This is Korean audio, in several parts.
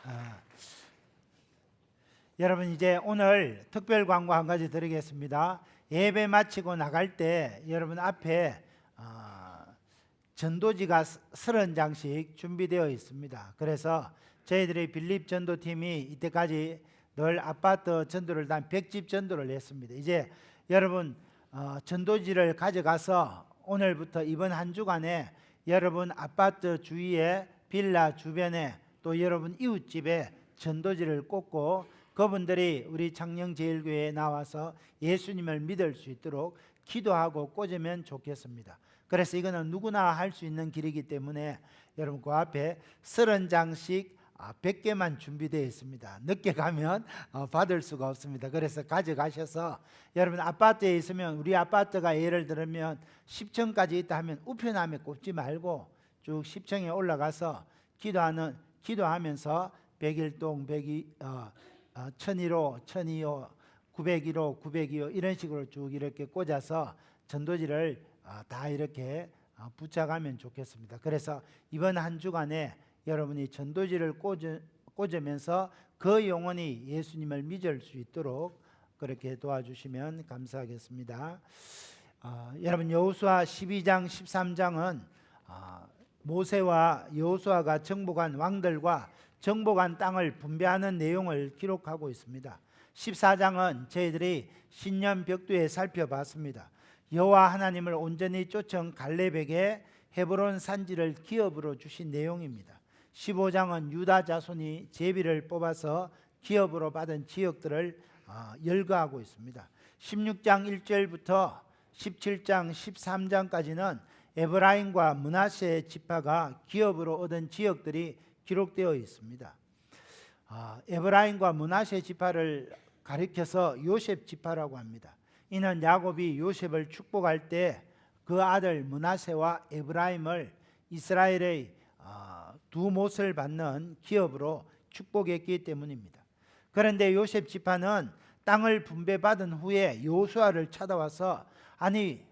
아, 여러분 이제 오늘 특별 광고 한 가지 드리겠습니다. 예배 마치고 나갈 때 여러분 앞에 전도지가 30장씩 준비되어 있습니다. 그래서 저희들의 빌립 전도팀이 이때까지 늘 아파트 전도를 단 100집 전도를 했습니다. 이제 여러분 전도지를 가져가서 오늘부터 이번 한 주간에 여러분 아파트 주위에 빌라 주변에 또 여러분 이웃집에 전도지를 꽂고 그분들이 우리 창녕제일교회에 나와서 예수님을 믿을 수 있도록 기도하고 꽂으면 좋겠습니다. 그래서 이거는 누구나 할 수 있는 길이기 때문에 여러분 그 앞에 30장씩 100개만 준비되어 있습니다. 늦게 가면 받을 수가 없습니다. 그래서 가져가셔서 여러분 아파트에 있으면, 우리 아파트가 예를 들면 10층까지 있다 하면 우편함에 꼽지 말고 쭉 10층에 올라가서 기도하면서 101동 1001호 1002호 901호 902호 이런 식으로 쭉 이렇게 꽂아서 전도지를 다 이렇게 붙여가면 좋겠습니다. 그래서 이번 한 주간에 여러분이 전도지를 꽂으면서 그 영혼이 예수님을 믿을 수 있도록 그렇게 도와주시면 감사하겠습니다. 여러분 여호수아 12장 13장은 모세와 여호수아가 정복한 왕들과 정복한 땅을 분배하는 내용을 기록하고 있습니다. 14장은 저희들이 신년 벽두에 살펴봤습니다. 여호와 하나님을 온전히 쫓은 갈렙에게 헤브론 산지를 기업으로 주신 내용입니다. 15장은 유다 자손이 제비를 뽑아서 기업으로 받은 지역들을 열거하고 있습니다. 16장 1절부터 17장 13장까지는 에브라임과 므낫세 지파가 기업으로 얻은 지역들이 기록되어 있습니다. 에브라임과 므낫세 지파를 가리켜서 요셉 지파라고 합니다. 이는 야곱이 요셉을 축복할 때 그 아들 므낫세와 에브라임을 이스라엘의 두 못을 받는 기업으로 축복했기 때문입니다. 그런데 요셉 지파는 땅을 분배받은 후에 여호수아를 찾아와서 아니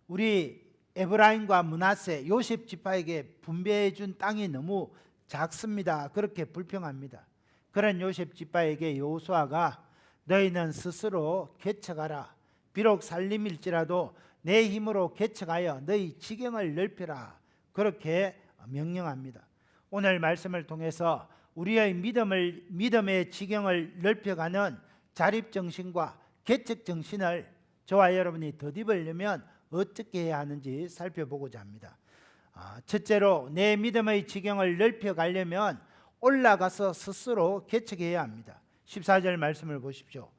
우리 에브라임과 므낫세 요셉 지파에게 분배해 준 땅이 너무 작습니다. 그렇게 불평합니다. 그런 요셉 지파에게 여호수아가 너희는 스스로 개척하라. 비록 살림일지라도 내 힘으로 개척하여 너희 지경을 넓혀라. 그렇게 명령합니다. 오늘 말씀을 통해서 우리의 믿음의 지경을 넓혀가는 자립정신과 개척정신을 저와 여러분이 덧입으려면 어떻게 해야 하는지 살펴보고자 합니다. 첫째로 내 믿음의 지경을 넓혀가려면 올라가서 스스로 개척해야 합니다. 14절 말씀을 보십시오.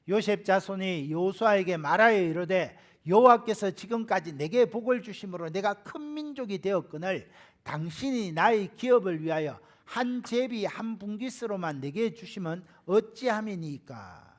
요셉 자손이 여호수아에게 말하여 이르되 여호와께서 지금까지 내게 복을 주심으로 내가 큰 민족이 되었거늘 당신이 나의 기업을 위하여 한 제비 한 분깃으로만 내게 주시면 어찌함이니까.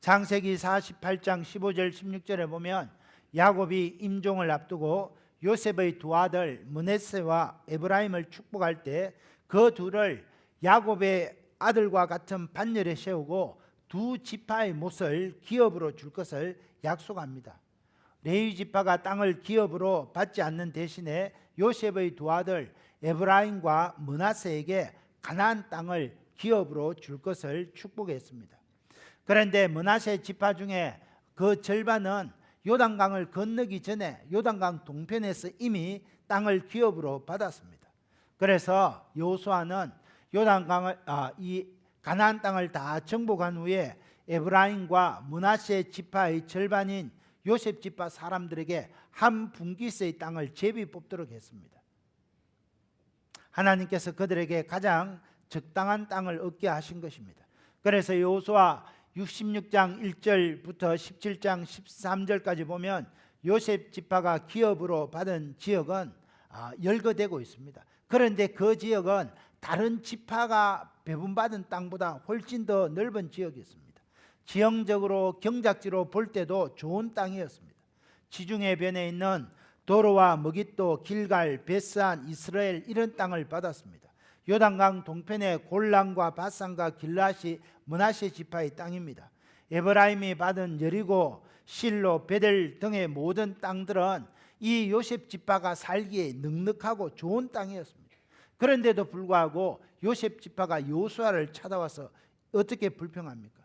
창세기 48장 15절 16절에 보면 야곱이 임종을 앞두고 요셉의 두 아들 므낫세와 에브라임을 축복할 때 그 둘을 야곱의 아들과 같은 반열에 세우고 두 지파의 못을 기업으로 줄 것을 약속합니다. 레위 지파가 땅을 기업으로 받지 않는 대신에 요셉의 두 아들 에브라임과 므낫세에게 가나안 땅을 기업으로 줄 것을 축복했습니다. 그런데 므낫세 지파 중에 그 절반은 요단강을 건너기 전에 요단강 동편에서 이미 땅을 기업으로 받았습니다. 그래서 여호수아는 요단강을 이 가나안 땅을 다 정복한 후에 에브라임과 므낫세 지파의 절반인 요셉 지파 사람들에게 한 분깃의 땅을 제비 뽑도록 했습니다. 하나님께서 그들에게 가장 적당한 땅을 얻게 하신 것입니다. 그래서 여호수아 66장 1절부터 17장 13절까지 보면 요셉 지파가 기업으로 받은 지역은 열거되고 있습니다. 그런데 그 지역은 다른 지파가 배분받은 땅보다 훨씬 더 넓은 지역이었습니다. 지형적으로 경작지로 볼 때도 좋은 땅이었습니다. 지중해 변에 있는 도로와 머깃도, 길갈, 베스안, 이스라엘 이런 땅을 받았습니다. 요단강 동편의 골란과 바산과 길라시, 므낫세 지파의 땅입니다. 에브라임이 받은 여리고, 실로, 베델 등의 모든 땅들은 이 요셉 지파가 살기에 넉넉하고 좋은 땅이었습니다. 그런데도 불구하고 요셉 지파가 여호수아를 찾아와서 어떻게 불평합니까?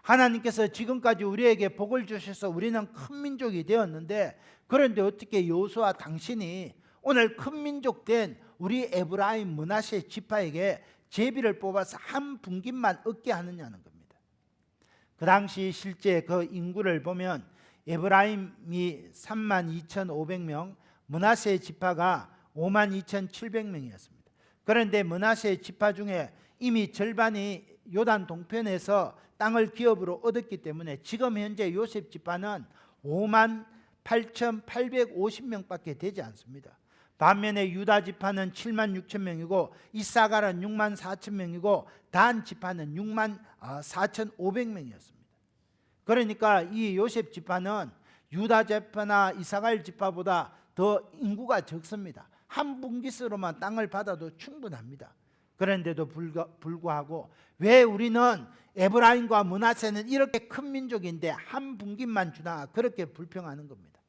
하나님께서 지금까지 우리에게 복을 주셔서 우리는 큰 민족이 되었는데, 그런데 어떻게 여호수아 당신이 오늘 큰 민족 된 우리 에브라임 므낫세 지파에게 제비를 뽑아서 한 분깃만 얻게 하느냐는 겁니다. 그 당시 실제 그 인구를 보면 에브라임이 32,500명, 므낫세 지파가 52,700명이었습니다. 그런데 므낫세 지파 중에 이미 절반이 요단 동편에서 땅을 기업으로 얻었기 때문에 지금 현재 요셉 지파는 58,850명밖에 되지 않습니다. 반면에 유다 지파는 76,000명이고 이사갈은 64,000명이고 단 지파는 64,500명이었습니다. 그러니까 이 요셉 지파는 유다 지파나 이사갈 지파보다 더 인구가 적습니다. 한 분깃으로만 땅을 받아도 충분합니다. 그런데도 불구하고 왜 우리는 에브라임과 므낫세는 이렇게 큰 민족인데 한 분깃만 주나, 그렇게 불평하는 겁니다.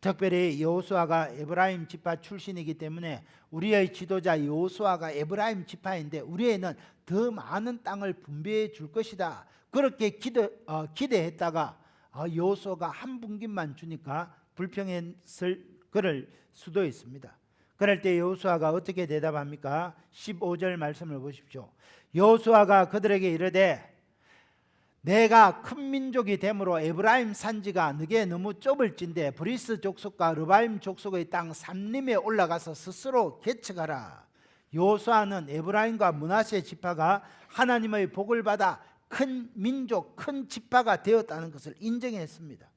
특별히 여호수아가 에브라임 지파 출신이기 때문에 우리의 지도자 여호수아가 에브라임 지파인데 우리에는 더 많은 땅을 분배해 줄 것이다, 그렇게 기대했다가 여호수아가 한 분깃만 주니까 불평했을 그럴 수도 있습니다. 그럴 때 여호수아가 어떻게 대답합니까? 15절 말씀을 보십시오. 여호수아가 그들에게 이르되 내가 큰 민족이 되므로 에브라임 산지가 너게 너무 좁을진대 브리스 족속과 르바임 족속의 땅 삼림에 올라가서 스스로 개척하라. 여호수아는 에브라임과 므낫세 지파가 하나님의 복을 받아 큰 민족, 큰 지파가 되었다는 것을 인정했습니다.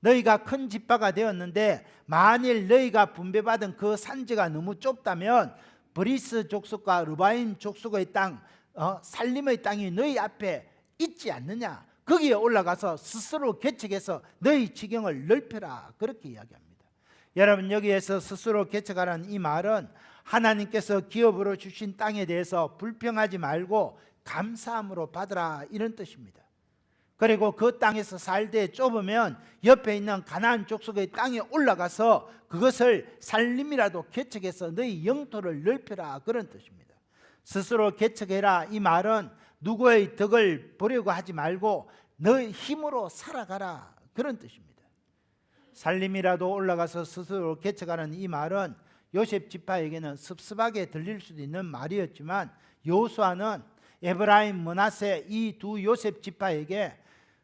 너희가 큰 지파가 되었는데 만일 너희가 분배받은 그 산지가 너무 좁다면 브리스 족속과 르바임 족속의 땅, 살림의 땅이 너희 앞에 있지 않느냐, 거기에 올라가서 스스로 개척해서 너희 지경을 넓혀라, 그렇게 이야기합니다. 여러분, 여기에서 스스로 개척하라는 이 말은 하나님께서 기업으로 주신 땅에 대해서 불평하지 말고 감사함으로 받으라, 이런 뜻입니다. 그리고 그 땅에서 살되 좁으면 옆에 있는 가나안 족속의 땅에 올라가서 그것을 살림이라도 개척해서 너희 영토를 넓혀라, 그런 뜻입니다. 스스로 개척해라, 이 말은 누구의 덕을 보려고 하지 말고 너희 힘으로 살아가라, 그런 뜻입니다. 살림이라도 올라가서 스스로 개척하는 이 말은 요셉 지파에게는 섭섭하게 들릴 수도 있는 말이었지만 여호수아는 에브라임, 므낫세 이 두 요셉 지파에게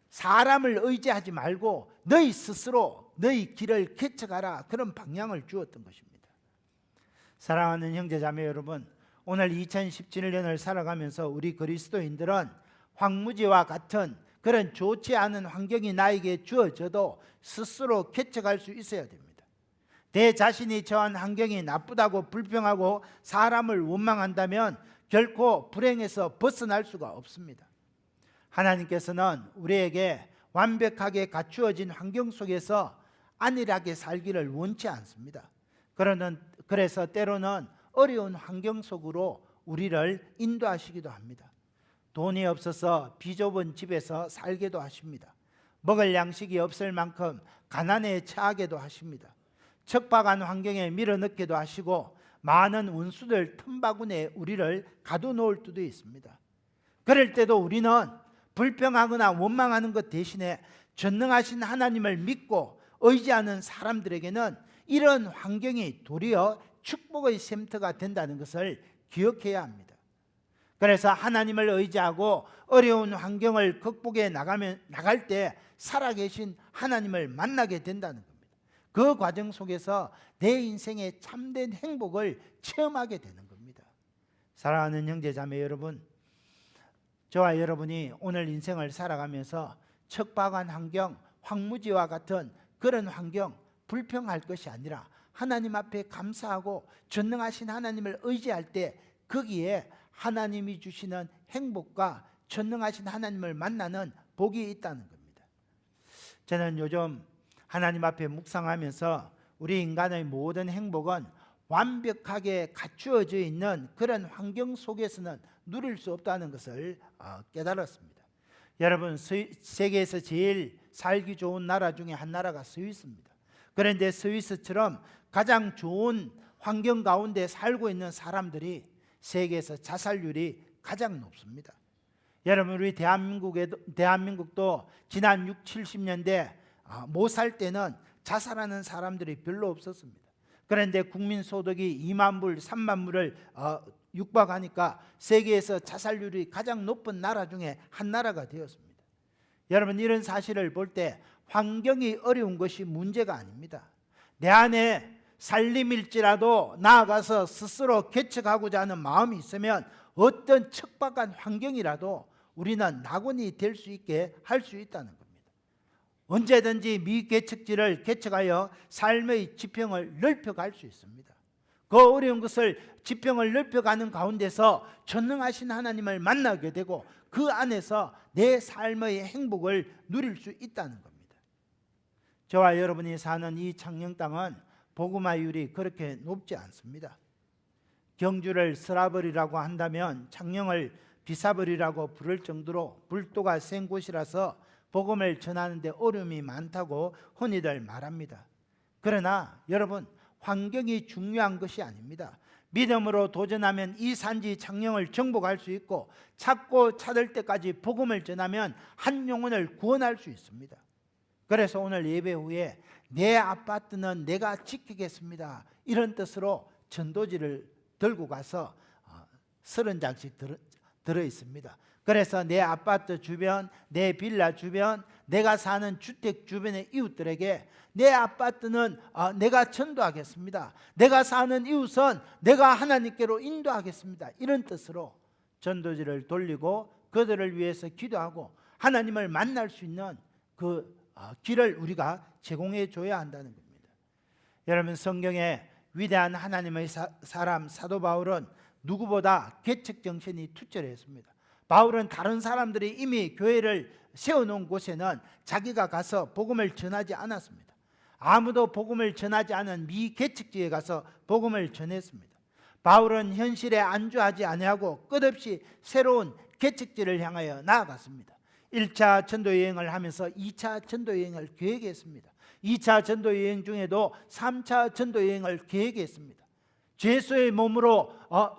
사람을 의지하지 말고 너희 스스로 너희 길을 개척하라, 그런 방향을 주었던 것입니다. 사랑하는 형제자매 여러분, 오늘 2017년을 살아가면서 우리 그리스도인들은 황무지와 같은 그런 좋지 않은 환경이 나에게 주어져도 스스로 개척할 수 있어야 됩니다. 내 자신이 처한 환경이 나쁘다고 불평하고 사람을 원망한다면 결코 불행에서 벗어날 수가 없습니다. 하나님께서는 우리에게 완벽하게 갖추어진 환경 속에서 안일하게 살기를 원치 않습니다. 그래서 때로는 어려운 환경 속으로 우리를 인도하시기도 합니다. 돈이 없어서 비좁은 집에서 살게도 하십니다. 먹을 양식이 없을 만큼 가난에 처하게도 하십니다. 척박한 환경에 밀어넣기도 하시고 많은 원수들 틈바구니에 우리를 가둬놓을 때도 있습니다. 그럴 때도 우리는 불평하거나 원망하는 것 대신에 전능하신 하나님을 믿고 의지하는 사람들에게는 이런 환경이 도리어 축복의 샘터가 된다는 것을 기억해야 합니다. 그래서 하나님을 의지하고 어려운 환경을 극복해 나갈 때 살아계신 하나님을 만나게 된다는 겁니다. 그 과정 속에서 내 인생의 참된 행복을 체험하게 되는 겁니다. 사랑하는 형제자매 여러분, 저와 여러분이 오늘 인생을 살아가면서 척박한 환경, 황무지와 같은 그런 환경 불평할 것이 아니라 하나님 앞에 감사하고 전능하신 하나님을 의지할 때 거기에 하나님이 주시는 행복과 전능하신 하나님을 만나는 복이 있다는 겁니다. 저는 요즘 하나님 앞에 묵상하면서 우리 인간의 모든 행복은 완벽하게 갖추어져 있는 그런 환경 속에서는 누릴 수 없다는 것을 깨달았습니다. 여러분, 세계에서 제일 살기 좋은 나라 중에 한 나라가 스위스입니다. 그런데 스위스처럼 가장 좋은 환경 가운데 살고 있는 사람들이 세계에서 자살률이 가장 높습니다. 여러분, 우리 대한민국도 지난 6, 70년대 못 살 때는 자살하는 사람들이 별로 없었습니다. 그런데 국민소득이 2만 불, 3만 불을 육박하니까 세계에서 자살률이 가장 높은 나라 중에 한 나라가 되었습니다. 여러분, 이런 사실을 볼 때 환경이 어려운 것이 문제가 아닙니다. 내 안에 살림일지라도 나아가서 스스로 개척하고자 하는 마음이 있으면 어떤 척박한 환경이라도 우리는 낙원이 될 수 있게 할 수 있다는 겁니다. 언제든지 미개척지를 개척하여 삶의 지평을 넓혀갈 수 있습니다. 그 어려운 것을 지평을 넓혀가는 가운데서 전능하신 하나님을 만나게 되고 그 안에서 내 삶의 행복을 누릴 수 있다는 겁니다. 저와 여러분이 사는 이 창녕 땅은 복음화율이 그렇게 높지 않습니다. 경주를 쓰라버리라고 한다면 창녕을 비사버리라고 부를 정도로 불도가 센 곳이라서 복음을 전하는데 어려움이 많다고 흔히들 말합니다. 그러나 여러분, 환경이 중요한 것이 아닙니다. 믿음으로 도전하면 이 산지 창녕을 정복할 수 있고 찾고 찾을 때까지 복음을 전하면 한 영혼을 구원할 수 있습니다. 그래서 오늘 예배 후에 내 아파트는 내가 지키겠습니다, 이런 뜻으로 전도지를 들고 가서 30장씩 들어 있습니다. 그래서 내 아파트 주변, 내 빌라 주변, 내가 사는 주택 주변의 이웃들에게 내 아파트는 내가 전도하겠습니다, 내가 사는 이웃은 내가 하나님께로 인도하겠습니다, 이런 뜻으로 전도지를 돌리고 그들을 위해서 기도하고 하나님을 만날 수 있는 그 길을 우리가 제공해 줘야 한다는 겁니다. 여러분, 성경에 위대한 하나님의 사람 사도 바울은 누구보다 개척 정신이 투철했습니다. 바울은 다른 사람들이 이미 교회를 세워놓은 곳에는 자기가 가서 복음을 전하지 않았습니다. 아무도 복음을 전하지 않은 미개척지에 가서 복음을 전했습니다. 바울은 현실에 안주하지 아니하고 끝없이 새로운 개척지를 향하여 나아갔습니다. 1차 전도여행을 하면서 2차 전도여행을 계획했습니다. 2차 전도여행 중에도 3차 전도여행을 계획했습니다. 죄수의 몸으로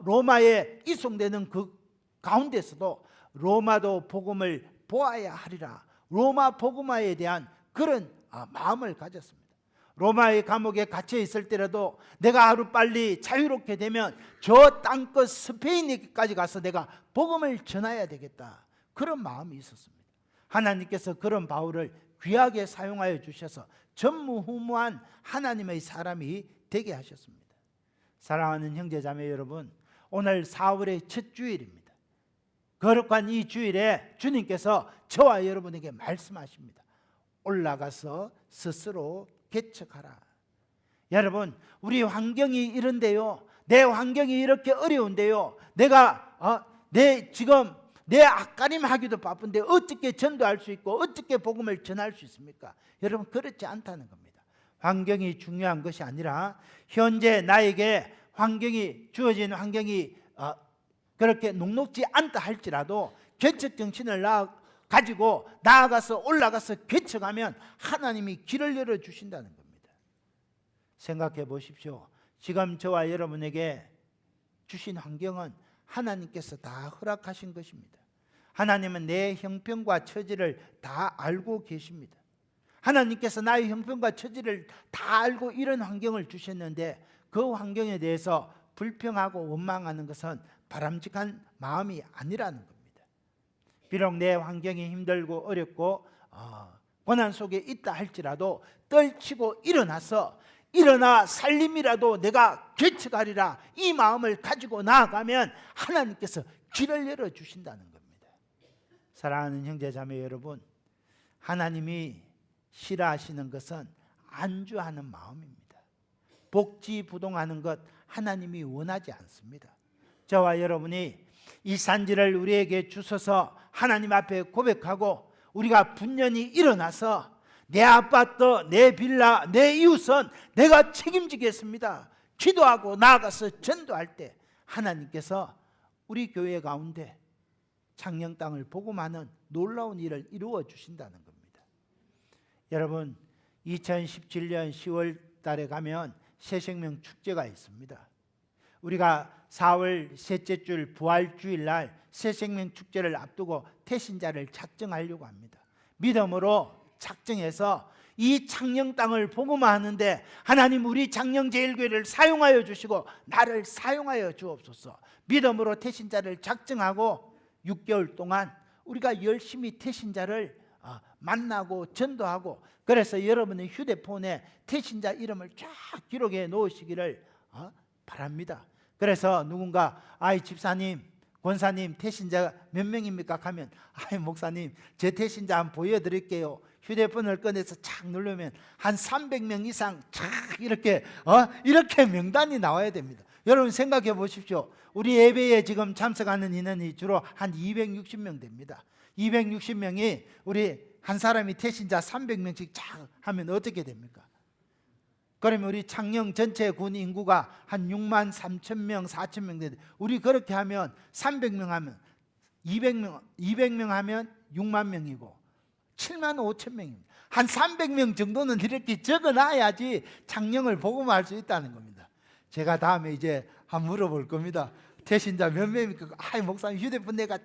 로마에 이송되는 그 가운데서도 로마도 복음을 보아야 하리라, 로마 복음화에 대한 그런 마음을 가졌습니다. 로마의 감옥에 갇혀 있을 때라도 내가 하루빨리 자유롭게 되면 저 땅끝 스페인에까지 가서 내가 복음을 전해야 되겠다, 그런 마음이 있었습니다. 하나님께서 그런 바울을 귀하게 사용하여 주셔서 전무후무한 하나님의 사람이 되게 하셨습니다. 사랑하는 형제자매 여러분, 오늘 4월의 첫 주일입니다. 거룩한 이 주일에 주님께서 저와 여러분에게 말씀하십니다. 올라가서 스스로 개척하라. 여러분, 우리 환경이 이런데요, 내 환경이 이렇게 어려운데요, 내가 지금 내 앞가림 하기도 바쁜데 어떻게 전도할 수 있고 어떻게 복음을 전할 수 있습니까? 여러분, 그렇지 않다는 겁니다. 환경이 중요한 것이 아니라 현재 나에게 주어진 환경이 그렇게 녹록지 않다 할지라도 개척 정신을 가지고 나아가서 올라가서 개척하면 하나님이 길을 열어주신다는 겁니다. 생각해 보십시오. 지금 저와 여러분에게 주신 환경은 하나님께서 다 허락하신 것입니다. 하나님은 내 형편과 처지를 다 알고 계십니다. 하나님께서 나의 형편과 처지를 다 알고 이런 환경을 주셨는데 그 환경에 대해서 불평하고 원망하는 것은 바람직한 마음이 아니라는 겁니다. 비록 내 환경이 힘들고 어렵고 고난 속에 있다 할지라도 떨치고 일어나 살림이라도 내가 개척하리라, 이 마음을 가지고 나아가면 하나님께서 길을 열어주신다는 겁니다. 사랑하는 형제자매 여러분, 하나님이 싫어하시는 것은 안주하는 마음입니다. 복지부동하는 것 하나님이 원하지 않습니다. 저와 여러분이 이 산지를 우리에게 주셔서 하나님 앞에 고백하고 우리가 분연히 일어나서 내 아파트, 내 빌라, 내 이웃은 내가 책임지겠습니다, 기도하고 나아가서 전도할 때 하나님께서 우리 교회 가운데 창녕 땅을 복음하는 놀라운 일을 이루어 주신다는 겁니다. 여러분, 2017년 10월 달에 가면 새생명 축제가 있습니다. 우리가 4월 셋째 줄 부활주일 날 새생명 축제를 앞두고 태신자를 작정하려고 합니다. 믿음으로 작정해서 이 창녕 땅을 복음화하는데 하나님 우리 창녕제일교회를 사용하여 주시고 나를 사용하여 주옵소서. 믿음으로 태신자를 작정하고 6개월 동안 우리가 열심히 태신자를 만나고 전도하고, 그래서 여러분의 휴대폰에 태신자 이름을 쫙 기록해 놓으시기를 바랍니다. 그래서 누군가 집사님, 권사님 태신자 몇 명입니까? 하면 목사님 제 태신자 한번 보여드릴게요. 휴대폰을 꺼내서 착 누르면 한 300명 이상 착 이렇게 명단이 나와야 됩니다. 여러분 생각해 보십시오. 우리 예배에 지금 참석하는 인원이 주로 한 260명 됩니다. 260명이 우리 한 사람이 태신자 300명씩 착 하면 어떻게 됩니까? 그러면 우리 창녕 전체 군 인구가 한 6만 3천 명, 4천 명 되는데 우리 그렇게 하면 300명 하면 200명 하면 6만 명이고 7만 5천 명입니다. 한 300명 정도는 이렇게 적어놔야지 창녕을 복음화할 수 있다는 겁니다. 제가 다음에 이제 한번 물어볼 겁니다. 태신자 몇 명입니까? 목사님 휴대폰 내가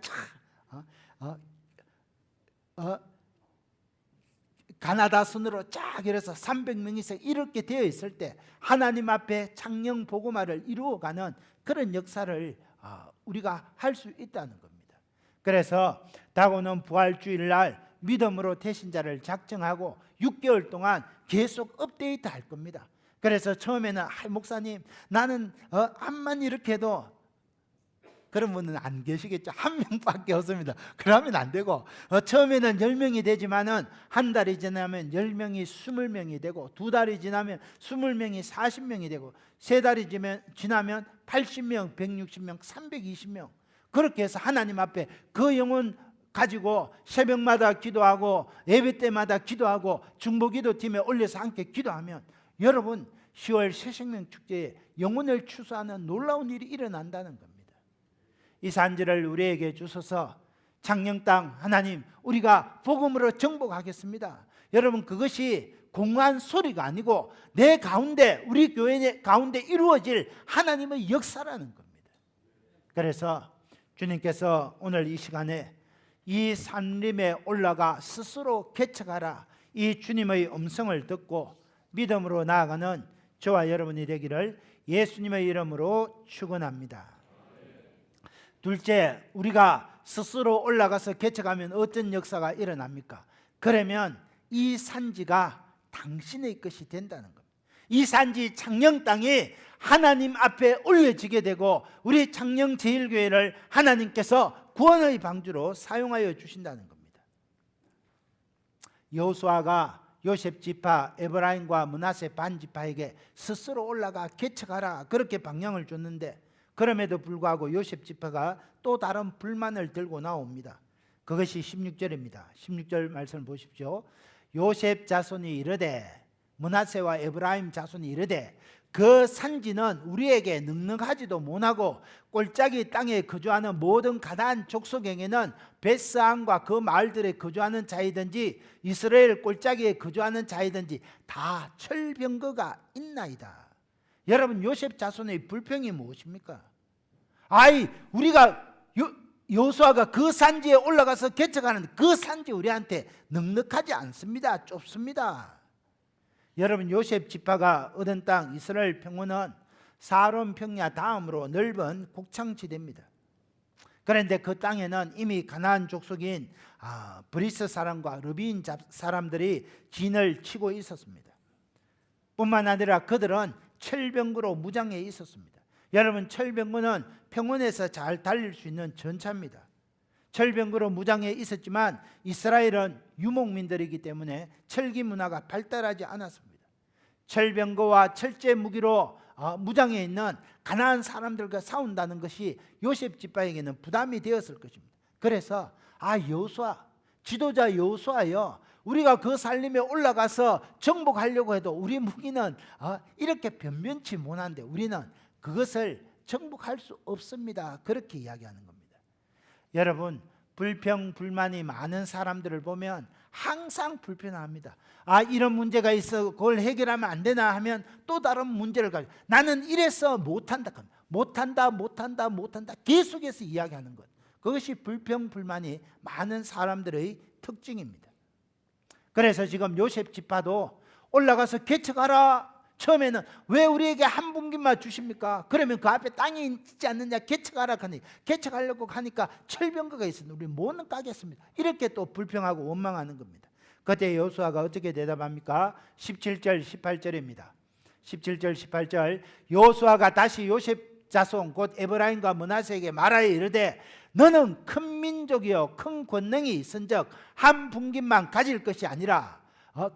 가나다 순으로 쫙 이래서 300명 이상 이렇게 되어 있을 때 하나님 앞에 창녕 복음화를 이루어가는 그런 역사를 우리가 할 수 있다는 겁니다. 그래서 다가오는 부활주일 날 믿음으로 태신자를 작정하고 6개월 동안 계속 업데이트 할 겁니다. 그래서 처음에는 목사님 나는 암만 이렇게 해도, 그런 분은 안 계시겠죠. 한 명밖에 없습니다. 그러면 안 되고 처음에는 10명이 되지만은 한 달이 지나면 10명이 20명이 되고, 두 달이 지나면 20명이 40명이 되고, 세 달이 지나면 80명, 160명, 320명, 그렇게 해서 하나님 앞에 그 영혼 가지고 새벽마다 기도하고 예배 때마다 기도하고 중보기도팀에 올려서 함께 기도하면 여러분 10월 새생명 축제에 영혼을 추수하는 놀라운 일이 일어난다는 겁니다. 이 산지를 우리에게 주셔서 창녕 땅 하나님 우리가 복음으로 정복하겠습니다. 여러분 그것이 공허한 소리가 아니고 내 가운데, 우리 교회 가운데 이루어질 하나님의 역사라는 겁니다. 그래서 주님께서 오늘 이 시간에 이 산림에 올라가 스스로 개척하라, 이 주님의 음성을 듣고 믿음으로 나아가는 저와 여러분이 되기를 예수님의 이름으로 축원합니다. 둘째, 우리가 스스로 올라가서 개척하면 어떤 역사가 일어납니까? 그러면 이 산지가 당신의 것이 된다는 겁니다. 이 산지 창녕 땅이 하나님 앞에 올려지게 되고 우리 창녕제일교회를 하나님께서 구원의 방주로 사용하여 주신다는 겁니다. 여호수아가 요셉 지파 에브라임과 므낫세 반 지파에게 스스로 올라가 개척하라 그렇게 방향을 줬는데, 그럼에도 불구하고 요셉 지파가 또 다른 불만을 들고 나옵니다. 그것이 16절입니다. 16절 말씀을 보십시오. 요셉 자손이 이르되, 므낫세와 에브라임 자손이 이르되, 그 산지는 우리에게 넉넉하지도 못하고 골짜기 땅에 거주하는 모든 가나안 족속에게는 베스안과 그 마을들에 거주하는 자이든지 이스라엘 골짜기에 거주하는 자이든지 다 철병거가 있나이다. 여러분 요셉 자손의 불평이 무엇입니까? 우리가 여호수아가 그 산지에 올라가서 개척하는 그 산지 우리한테 넉넉하지 않습니다. 좁습니다. 여러분 요셉 지파가 얻은 땅 이스라엘 평원은 사론 평야 다음으로 넓은 곡창지대입니다. 그런데 그 땅에는 이미 가나안 족속인 브리스 사람과 르비인 사람들이 진을 치고 있었습니다. 뿐만 아니라 그들은 철병거로 무장해 있었습니다. 여러분 철병거는 평원에서 잘 달릴 수 있는 전차입니다. 철병거로 무장해 있었지만 이스라엘은 유목민들이기 때문에 철기 문화가 발달하지 않았습니다. 철병거와 철제 무기로 무장해 있는 가나안 사람들과 싸운다는 것이 요셉 지파에게는 부담이 되었을 것입니다. 그래서 여호수아, 지도자 여호수아여, 우리가 그 산림에 올라가서 정복하려고 해도 우리 무기는 이렇게 변변치 못한데 우리는 그것을 정복할 수 없습니다. 그렇게 이야기하는 겁니다. 여러분 불평 불만이 많은 사람들을 보면 항상 불편합니다. 이런 문제가 있어 그걸 해결하면 안 되나 하면 또 다른 문제를 가지고 나는 이래서 못한다 계속해서 이야기하는 것. 그것이 불평불만이 많은 사람들의 특징입니다. 그래서 지금 요셉 지파도 올라가서 개척하라. 처음에는 왜 우리에게 한 분기만 주십니까? 그러면 그 앞에 땅이 있지 않느냐? 개척하라 하니 개척하려고 하니까 철병거가 있으니 우리 못는 까겠습니다. 이렇게 또 불평하고 원망하는 겁니다. 그때 여호수아가 어떻게 대답합니까? 17절 18절입니다. 17절 18절 여호수아가 다시 요셉 자손 곧 에브라임과 므낫세에게 말하여 이르되 너는 큰 민족이요 큰 권능이 있은즉 한 분깃만 가질 것이 아니라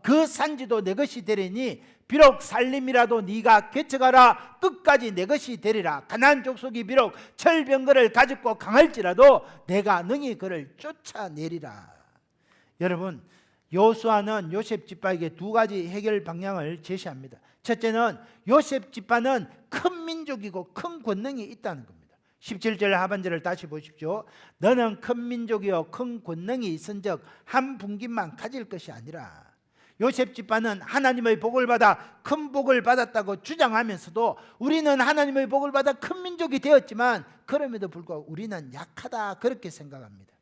그 산지도 내 것이 되리니 비록 살림이라도 네가 개척하라 끝까지 내 것이 되리라. 가나안 족속이 비록 철병거를 가졌고 강할지라도 내가 능히 그를 쫓아내리라. 여러분, 여호수아는 요셉 지파에게 두 가지 해결 방향을 제시합니다. 첫째는 요셉 지파는 큰 민족이고 큰 권능이 있다는 겁니다. 17절 하반절을 다시 보십시오. 너는 큰 민족이요 큰 권능이 있은즉 한 분깃만 가질 것이 아니라. 요셉 지파는 하나님의 복을 받아 큰 복을 받았다고 주장하면서도 우리는 하나님의 복을 받아 큰 민족이 되었지만 그럼에도 불구하고 우리는 약하다 그렇게 생각합니다.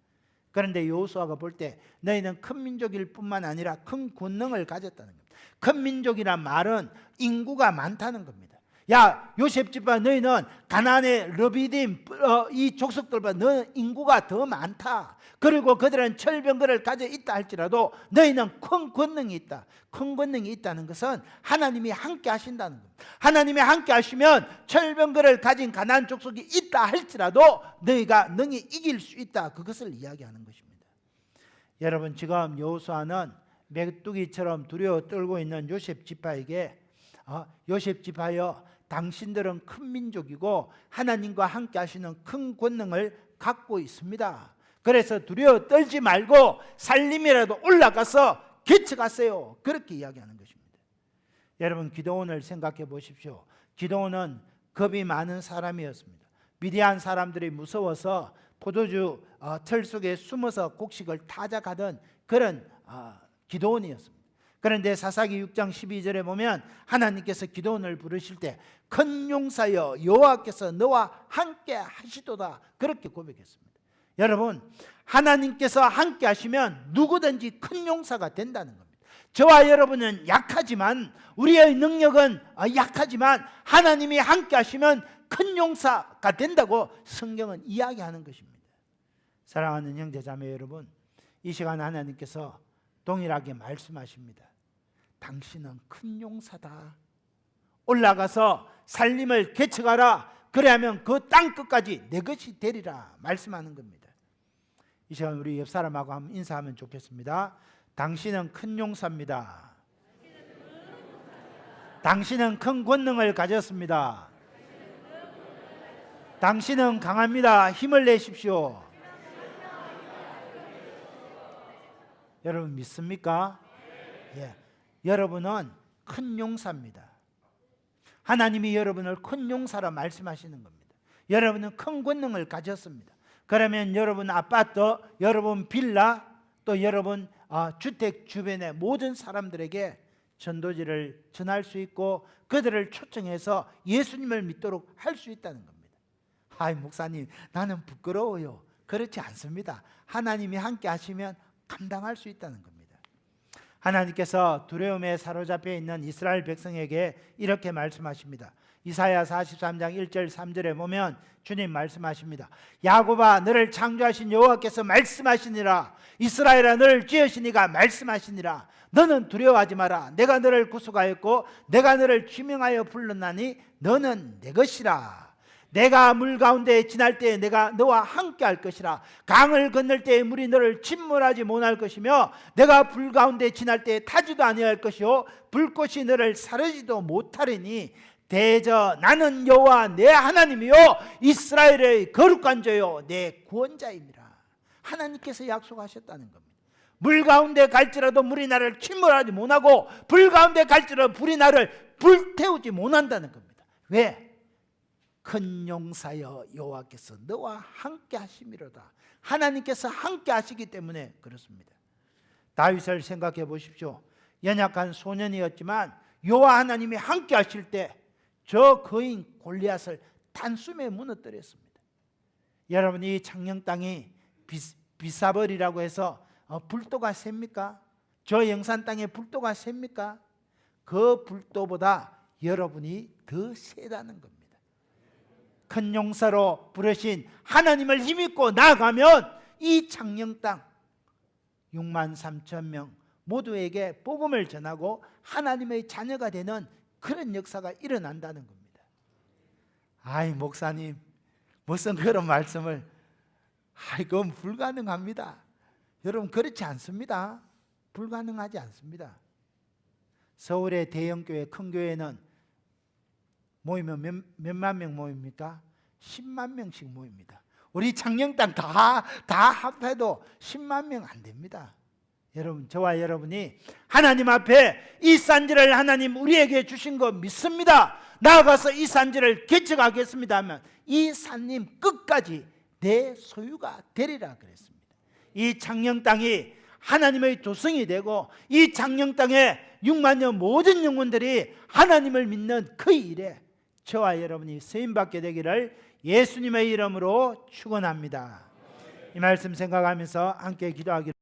그런데 여호수아가 볼 때 너희는 큰 민족일 뿐만 아니라 큰 권능을 가졌다는 겁니다. 큰 민족이란 말은 인구가 많다는 겁니다. 야 요셉 지파 너희는 가나안의 르비딤 이 족속들보다 너는 인구가 더 많다. 그리고 그들은 철병거를 가져 있다 할지라도 너희는 큰 권능이 있다. 큰 권능이 있다는 것은 하나님이 함께 하신다는 겁니다. 하나님이 함께 하시면 철병거를 가진 가나안 족속이 있다 할지라도 너희가 능히 이길 수 있다. 그것을 이야기하는 것입니다. 여러분 지금 여호수아는 메뚜기처럼 두려워 떨고 있는 요셉 지파에게 요셉 지파여 당신들은 큰 민족이고 하나님과 함께 하시는 큰 권능을 갖고 있습니다. 그래서 두려워 떨지 말고 살림이라도 올라가서 개척하세요. 그렇게 이야기하는 것입니다. 여러분 기드온을 생각해 보십시오. 기드온은 겁이 많은 사람이었습니다. 미디안 사람들이 무서워서 포도주 틀 속에 숨어서 곡식을 타작하던 그런 기드온이었습니다. 그런데 사사기 6장 12절에 보면 하나님께서 기드온을 부르실 때 큰 용사여 여호와께서 너와 함께 하시도다 그렇게 고백했습니다. 여러분 하나님께서 함께 하시면 누구든지 큰 용사가 된다는 겁니다. 저와 여러분은 약하지만 우리의 능력은 약하지만 하나님이 함께 하시면 큰 용사가 된다고 성경은 이야기하는 것입니다. 사랑하는 형제자매 여러분, 이 시간 하나님께서 동일하게 말씀하십니다. 당신은 큰 용사다. 올라가서 살림을 개척하라. 그래야면 그 땅 끝까지 내 것이 되리라 말씀하는 겁니다. 이 시간 우리 옆 사람하고 한번 인사하면 좋겠습니다. 당신은 큰 용사입니다. 당신은 큰 권능을 가졌습니다. 당신은 강합니다. 힘을 내십시오. 여러분 믿습니까? 예. 여러분은 큰 용사입니다. 하나님이 여러분을 큰 용사라 말씀하시는 겁니다. 여러분은 큰 권능을 가졌습니다. 그러면 여러분 아파트, 여러분 빌라, 또 여러분 주택 주변의 모든 사람들에게 전도지를 전할 수 있고 그들을 초청해서 예수님을 믿도록 할 수 있다는 겁니다. 목사님 나는 부끄러워요. 그렇지 않습니다. 하나님이 함께 하시면 감당할 수 있다는 겁니다. 하나님께서 두려움에 사로잡혀 있는 이스라엘 백성에게 이렇게 말씀하십니다. 이사야 43장 1절 3절에 보면 주님 말씀하십니다. 야곱아 너를 창조하신 여호와께서 말씀하시니라. 이스라엘아 너를 지으신 이가 말씀하시니라. 너는 두려워하지 마라. 내가 너를 구속하였고 내가 너를 지명하여 불렀나니 너는 내 것이라. 내가 물 가운데 지날 때에 내가 너와 함께 할 것이라. 강을 건널 때에 물이 너를 침몰하지 못할 것이며 내가 불 가운데 지날 때에 타지도 아니할 것이요 불꽃이 너를 사르지도 못하리니 대저 나는 여호와 내 하나님이요 이스라엘의 거룩한 자요 내 구원자입니다. 하나님께서 약속하셨다는 겁니다. 물 가운데 갈지라도 물이 나를 침몰하지 못하고 불 가운데 갈지라도 불이 나를 불태우지 못한다는 겁니다. 왜? 큰 용사여 여호와께서 너와 함께 하심이로다. 하나님께서 함께 하시기 때문에 그렇습니다. 다윗을 생각해 보십시오. 연약한 소년이었지만 여호와 하나님이 함께 하실 때 저 거인 골리앗을 단숨에 무너뜨렸습니다. 여러분, 이 창녕 땅이 비사벌이라고 해서 불도가 셉니까? 저 영산 땅에 불도가 셉니까? 그 불도보다 여러분이 더 세다는 겁니다. 큰 용사로 부르신 하나님을 힘입고 나아가면 이 창녕 땅 6만 3천 명 모두에게 복음을 전하고 하나님의 자녀가 되는 그런 역사가 일어난다는 겁니다. 아이, 목사님 무슨 그런 말씀을, 그건 불가능합니다. 여러분, 그렇지 않습니다. 불가능하지 않습니다. 서울의 대형교회, 큰 교회는 모이면 몇만 명 모입니까? 10만 명씩 모입니다. 우리 창녕 땅 다 합해도 10만 명 안 됩니다. 여러분, 저와 여러분이 하나님 앞에 이 산지를 하나님 우리에게 주신 거 믿습니다, 나아가서 이 산지를 개척하겠습니다 하면 이 산림 끝까지 내 소유가 되리라 그랬습니다. 이 창녕 땅이 하나님의 도성이 되고 이 창녕 땅에 6만여 모든 영혼들이 하나님을 믿는 그 일에 저와 여러분이 쓰임받게 되기를 예수님의 이름으로 축원합니다. 이 말씀 생각하면서 함께 기도하기를